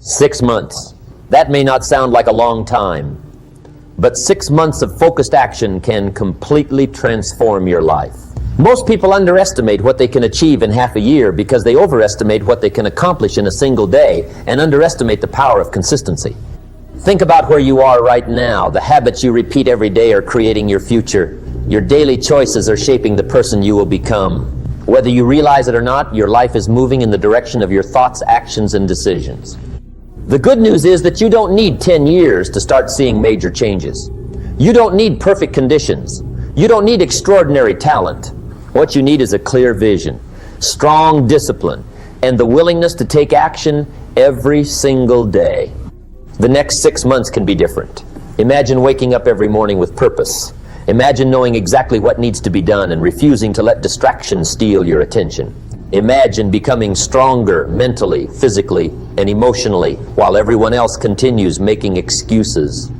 6 months. That may not sound like a long time, but 6 months of focused action can completely transform your life. Most people underestimate what they can achieve in half a year because they overestimate what they can accomplish in a single day and underestimate the power of consistency. Think about where you are right now. The habits you repeat every day are creating your future. Your daily choices are shaping the person you will become. Whether you realize it or not, your life is moving in the direction of your thoughts, actions, and decisions. The good news is that you don't need 10 years to start seeing major changes. You don't need perfect conditions. You don't need extraordinary talent. What you need is a clear vision, strong discipline, and the willingness to take action every single day. The next 6 months can be different. Imagine waking up every morning with purpose. Imagine knowing exactly what needs to be done and refusing to let distractions steal your attention. Imagine becoming stronger mentally, physically, and emotionally while everyone else continues making excuses.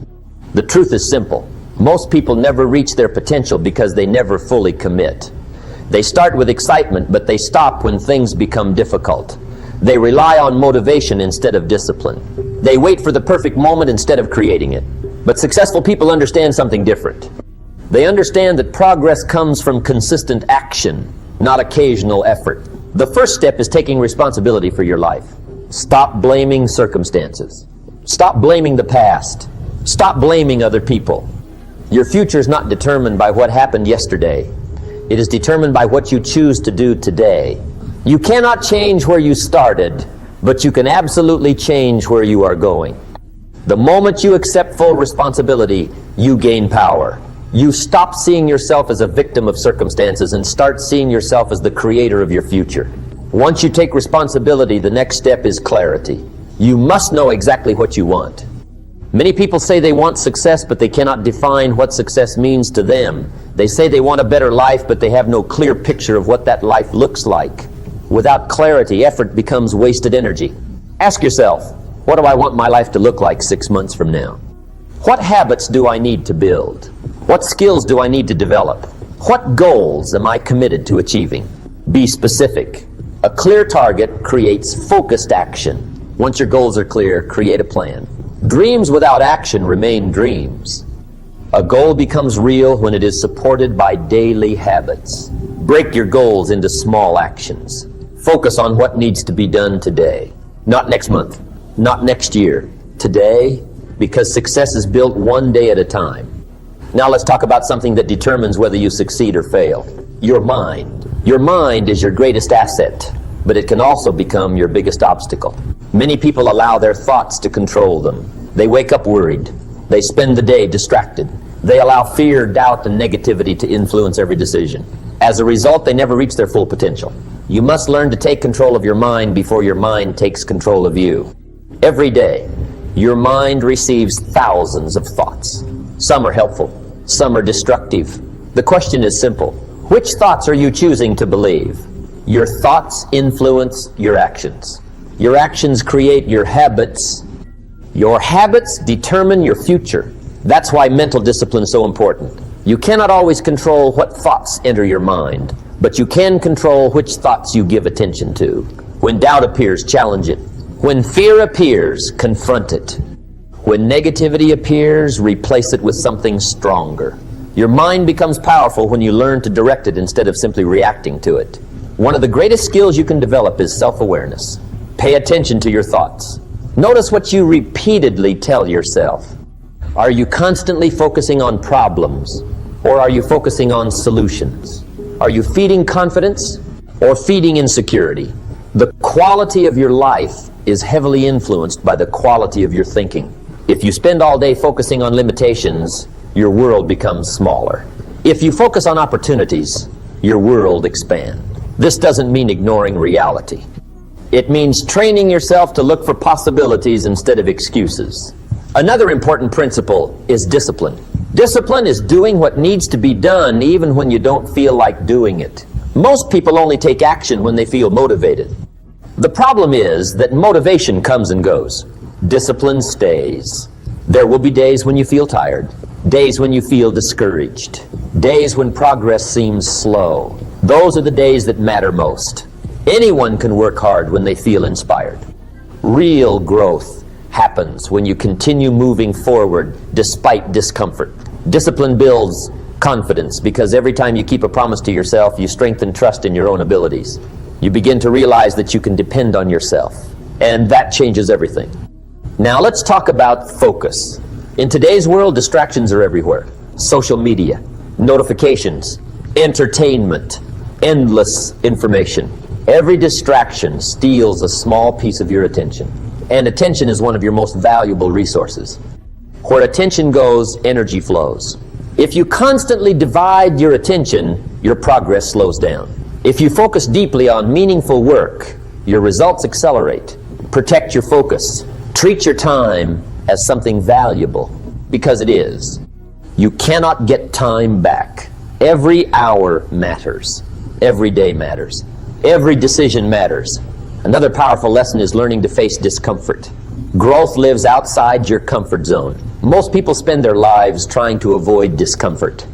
The truth is simple. Most people never reach their potential because they never fully commit. They start with excitement, but they stop when things become difficult. They rely on motivation instead of discipline. They wait for the perfect moment instead of creating it. But successful people understand something different. They understand that progress comes from consistent action, not occasional effort. The first step is taking responsibility for your life. Stop blaming circumstances. Stop blaming the past. Stop blaming other people. Your future is not determined by what happened yesterday. It is determined by what you choose to do today. You cannot change where you started, but you can absolutely change where you are going. The moment you accept full responsibility, you gain power. You stop seeing yourself as a victim of circumstances and start seeing yourself as the creator of your future. Once you take responsibility, the next step is clarity. You must know exactly what you want. Many people say they want success, but they cannot define what success means to them. They say they want a better life, but they have no clear picture of what that life looks like. Without clarity, effort becomes wasted energy. Ask yourself, what do I want my life to look like 6 months from now? What habits do I need to build? What skills do I need to develop? What goals am I committed to achieving? Be specific. A clear target creates focused action. Once your goals are clear, create a plan. Dreams without action remain dreams. A goal becomes real when it is supported by daily habits. Break your goals into small actions. Focus on what needs to be done today. Not next month, not next year. Today, because success is built one day at a time. Now let's talk about something that determines whether you succeed or fail. Your mind. Your mind is your greatest asset, but it can also become your biggest obstacle. Many people allow their thoughts to control them. They wake up worried. They spend the day distracted. They allow fear, doubt, and negativity to influence every decision. As a result, they never reach their full potential. You must learn to take control of your mind before your mind takes control of you. Every day, your mind receives thousands of thoughts. Some are helpful, some are destructive. The question is simple. Which thoughts are you choosing to believe? Your thoughts influence your actions. Your actions create your habits. Your habits determine your future. That's why mental discipline is so important. You cannot always control what thoughts enter your mind, but you can control which thoughts you give attention to. When doubt appears, challenge it. When fear appears, confront it. When negativity appears, replace it with something stronger. Your mind becomes powerful when you learn to direct it instead of simply reacting to it. One of the greatest skills you can develop is self-awareness. Pay attention to your thoughts. Notice what you repeatedly tell yourself. Are you constantly focusing on problems, or are you focusing on solutions? Are you feeding confidence or feeding insecurity? The quality of your life is heavily influenced by the quality of your thinking. If you spend all day focusing on limitations, your world becomes smaller. If you focus on opportunities, your world expands. This doesn't mean ignoring reality. It means training yourself to look for possibilities instead of excuses. Another important principle is discipline. Discipline is doing what needs to be done even when you don't feel like doing it. Most people only take action when they feel motivated. The problem is that motivation comes and goes. Discipline stays. There will be days when you feel tired, days when you feel discouraged, days when progress seems slow. Those are the days that matter most. Anyone can work hard when they feel inspired. Real growth happens when you continue moving forward despite discomfort. Discipline builds confidence because every time you keep a promise to yourself, you strengthen trust in your own abilities. You begin to realize that you can depend on yourself, and that changes everything. Now let's talk about focus. In today's world, distractions are everywhere. Social media, notifications, entertainment, endless information. Every distraction steals a small piece of your attention. And attention is one of your most valuable resources. Where attention goes, energy flows. If you constantly divide your attention, your progress slows down. If you focus deeply on meaningful work, your results accelerate. Protect your focus. Treat your time as something valuable, because it is. You cannot get time back. Every hour matters. Every day matters. Every decision matters. Another powerful lesson is learning to face discomfort. Growth lives outside your comfort zone. Most people spend their lives trying to avoid discomfort.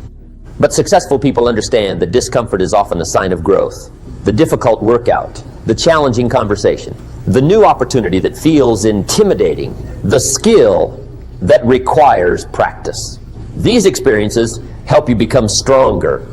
But successful people understand that discomfort is often a sign of growth. The difficult workout, the challenging conversation, the new opportunity that feels intimidating, the skill that requires practice. These experiences help you become stronger.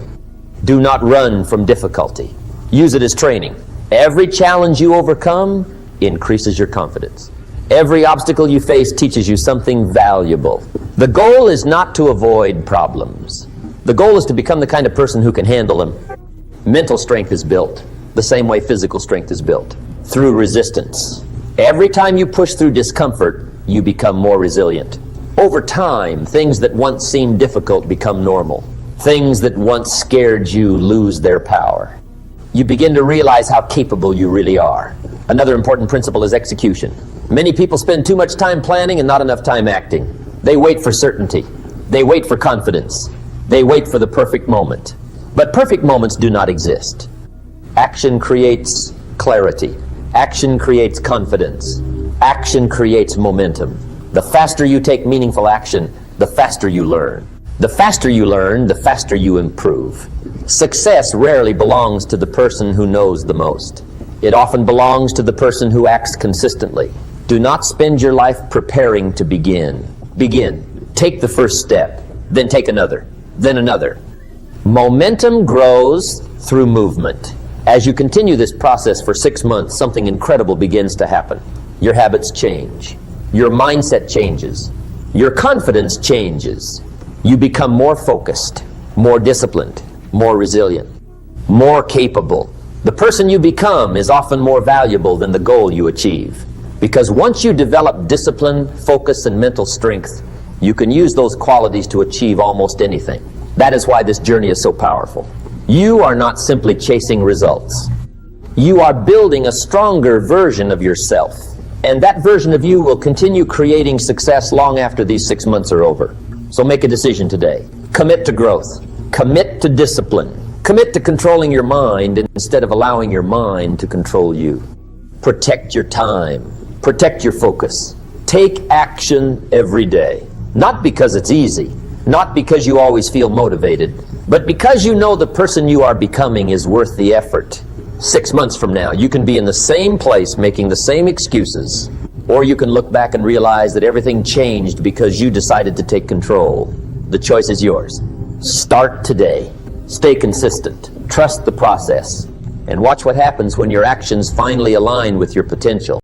Do not run from difficulty. Use it as training. Every challenge you overcome increases your confidence. Every obstacle you face teaches you something valuable. The goal is not to avoid problems. The goal is to become the kind of person who can handle them. Mental strength is built the same way physical strength is built, through resistance. Every time you push through discomfort, you become more resilient. Over time, things that once seemed difficult become normal. Things that once scared you lose their power. You begin to realize how capable you really are. Another important principle is execution. Many people spend too much time planning and not enough time acting. They wait for certainty. They wait for confidence. They wait for the perfect moment. But perfect moments do not exist. Action creates clarity. Action creates confidence. Action creates momentum. The faster you take meaningful action, the faster you learn. The faster you learn, the faster you improve. Success rarely belongs to the person who knows the most. It often belongs to the person who acts consistently. Do not spend your life preparing to begin. Begin. Take the first step, then take another, then another. Momentum grows through movement. As you continue this process for 6 months, something incredible begins to happen. Your habits change. Your mindset changes. Your confidence changes. You become more focused, more disciplined, more resilient, more capable. The person you become is often more valuable than the goal you achieve. Because once you develop discipline, focus, and mental strength, you can use those qualities to achieve almost anything. That is why this journey is so powerful. You are not simply chasing results. You are building a stronger version of yourself. And that version of you will continue creating success long after these 6 months are over. So make a decision today. Commit to growth. Commit to discipline. Commit to controlling your mind instead of allowing your mind to control you. Protect your time. Protect your focus. Take action every day. Not because it's easy, not because you always feel motivated, but because you know the person you are becoming is worth the effort. 6 months from now, you can be in the same place making the same excuses, or you can look back and realize that everything changed because you decided to take control. The choice is yours. Start today. Stay consistent. Trust the process. And watch what happens when your actions finally align with your potential.